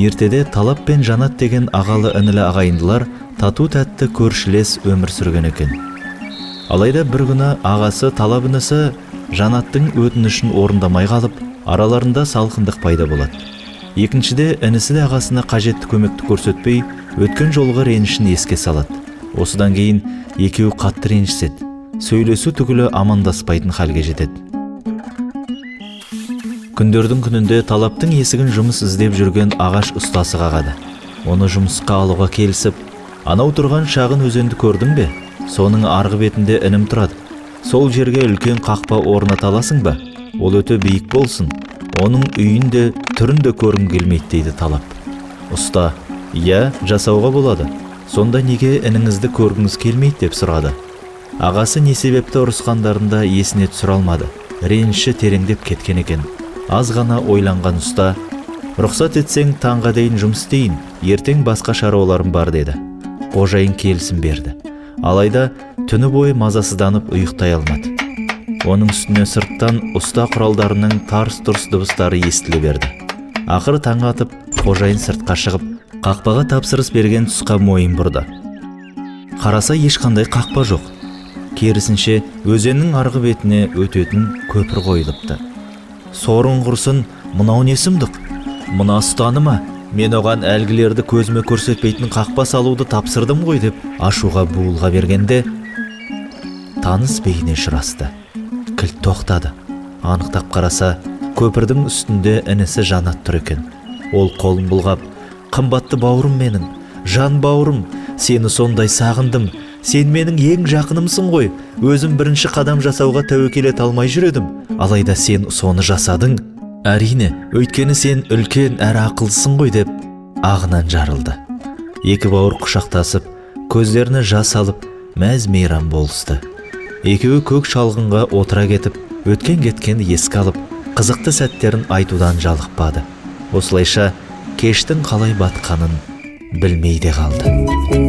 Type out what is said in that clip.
ертеде Талап пен Жанат деген ағалы інілі ағайындылар тату тәтті көршілес өмір сүрген екен. Алайда бір күні ағасы Талап інісі Жанаттың өтінішін орындамай қалып, араларында салқындық пайда болады. Екіншіде інісі де ағасына қажетті көмекті көрсетпей, өткен жолғы ренішін еске салады. Осыдан кейін екеуі қатты ренжіседі. Сөйлесу түгілі амандаспайтын халге жетеді. Күндердің күнінде Талаптың есігін жұмыс іздеп жүрген ағаш ұстасы қағады. Оны жұмысқа алуға келісіп, анау тұрған шағын өзенді көрдің бе? Соның арғы бетінде інім тұрады. Сол жерге үлкен қақпа орната аласың ба? Ол өте биік болсын. Оның үйінде түрінде көргім келмейді дейді Талап. Ұста: «Иә, жасауға болады. Сонда неге ініңізді көргіңіз келмейді?» деп сұрады. Ағасы не себепті ұрысқандарында есіне түсіре алмады. Реніші тереңдеп кеткен екен. Аз ғана ойланған ұста: «Рұқсат етсең таңға дейін жұмыс істейін, ертең басқа шаруаларым бар» деді. Қожайын келісім берді. Алайда түні бойы мазасызданып ұйықтай алмады. Оның үстіне сырттан ұста құралдарының тарс-тұрс дыбыстары естіле берді. Ақыры таң атып, қожайын сыртқа шығып, қақпаға тапсырыс берген тұсқа мойын бұрды. Қараса ешқандай қақпа жоқ. Керісінше өзеннің арғы бетіне өтетін көпір қойылыпты. «Сорың құрсын, мынау не сұмдық? Мына ұстаны ма? Мен оған әлгілерді көзіме көрсетпейтін қақпа салуды тапсырдым ғой» деп ашуға буылға бергенде таныс бейне ұшырасты. Кілт тоқтады. Анықтап қараса, көпірдің үстінде інісі Жанат тұр екен. Ол қолын бұлғап: «Қымбатты бауырым менің, жан бауырым, сені сондай сағындым. Сен менің ең жақынымсың ғой. Өзім бірінші қадам жасауға тәуекел ете алмай жүр едім. Алайда сен соны жасадың. Әрине, өйткені сен үлкен әрі ақылсың ғой» деп ағынан жарылды. Екі бауыр құшақтасып, көздеріне жас алып, мәз-мейрам болысты. Екеуі көк шалғынға отыра кетіп, өткен кеткенді еске алып, қызықты сәттерін айтудан жалықпады. Осылайша кештің қалай батқанын білмей де қалды.